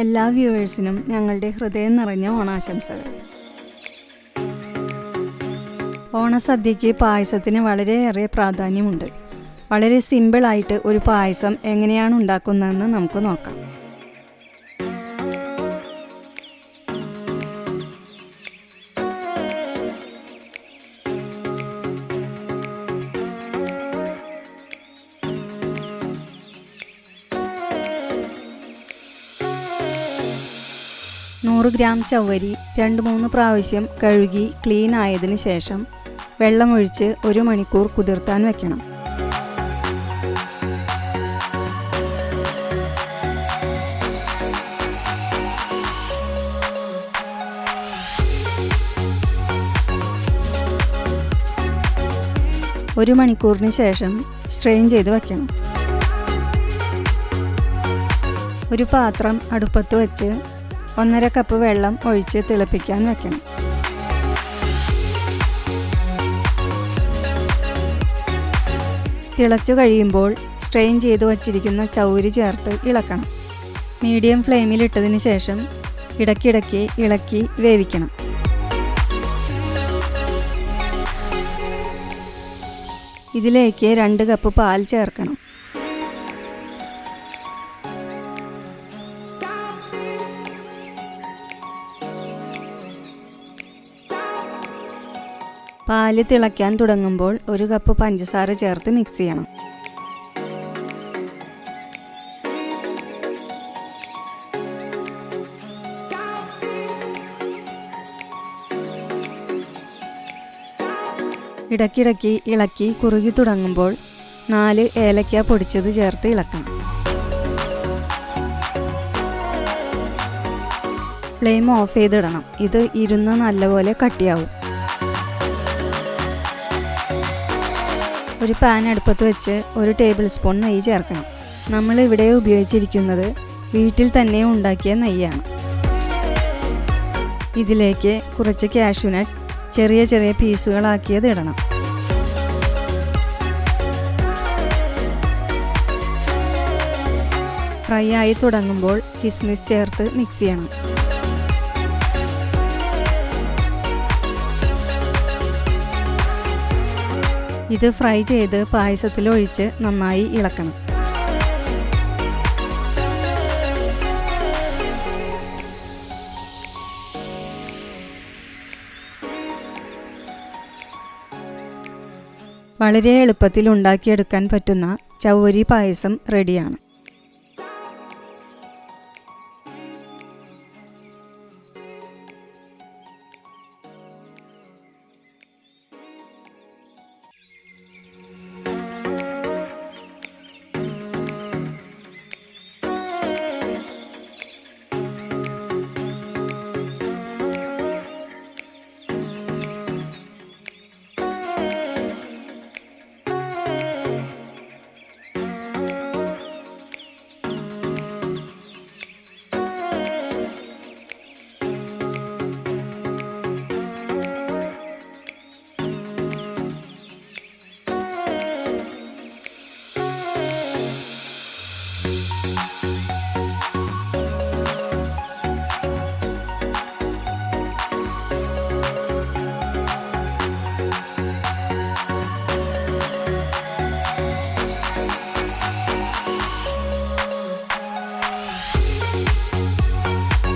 എല്ലാ വ്യൂവേഴ്സിനും ഞങ്ങളുടെ ഹൃദയം നിറഞ്ഞ ഓണാശംസകൾ. ഓണസദ്യയ്ക്ക് പായസത്തിന് വളരെയേറെ പ്രാധാന്യമുണ്ട്. വളരെ സിമ്പിളായിട്ട് ഒരു പായസം എങ്ങനെയാണ് ഉണ്ടാക്കുന്നതെന്ന് നമുക്ക് നോക്കാം. നൂറ് ഗ്രാം ചവ്വരി 2-3 പ്രാവശ്യം കഴുകി ക്ലീൻ ആയതിനു ശേഷം വെള്ളമൊഴിച്ച് 1 മണിക്കൂർ കുതിർത്താൻ വെക്കണം. ഒരു മണിക്കൂറിന് ശേഷം സ്ട്രെയിൻ ചെയ്ത് വയ്ക്കണം. ഒരു പാത്രം അടുപ്പത്ത് വെച്ച് 1.5 കപ്പ് വെള്ളം ഒഴിച്ച് തിളപ്പിക്കാൻ വെക്കണം. തിളച്ചു കഴിയുമ്പോൾ സ്ട്രെയിൻ ചെയ്ത് വച്ചിരിക്കുന്ന ചവ്വരി ചേർത്ത് ഇളക്കണം. മീഡിയം ഫ്ലെയിമിൽ ഇട്ടതിന് ശേഷം ഇടയ്ക്കിടയ്ക്ക് ഇളക്കി വേവിക്കണം. ഇതിലേക്ക് 2 കപ്പ് പാൽ ചേർക്കണം. പാല് തിളയ്ക്കാൻ തുടങ്ങുമ്പോൾ 1 കപ്പ് പഞ്ചസാര ചേർത്ത് മിക്സ് ചെയ്യണം. ഇടയ്ക്കിടയ്ക്ക് ഇളക്കി കുറുകി തുടങ്ങുമ്പോൾ 4 ഏലക്ക പൊടിച്ചത് ചേർത്ത് ഇളക്കണം. ഫ്ലെയിം ഓഫ് ചെയ്തിടണം. ഇത് ഇരുന്ന് നല്ലപോലെ കട്ടിയാവും. ഒരു പാൻ അടുപ്പത്ത് വെച്ച് 1 ടേബിൾ സ്പൂൺ നെയ്യ് ചേർക്കണം. നമ്മളിവിടെ ഉപയോഗിച്ചിരിക്കുന്നത് വീട്ടിൽ തന്നെ ഉണ്ടാക്കിയ നെയ്യാണ്. ഇതിലേക്ക് കുറച്ച് കാഷ്യൂ നട്ട് ചെറിയ ചെറിയ പീസുകളാക്കിയത് ഇടണം. ഫ്രൈ ആയി തുടങ്ങുമ്പോൾ കിസ്മിസ് ചേർത്ത് മിക്സ് ചെയ്യണം. ഇത് ഫ്രൈ ചെയ്ത് പായസത്തിൽ ഒഴിച്ച് നന്നായി ഇളക്കണം. വളരെ എളുപ്പത്തിൽ ഉണ്ടാക്കിയെടുക്കാൻ പറ്റുന്ന ചവ്വരി പായസം റെഡിയാണ്.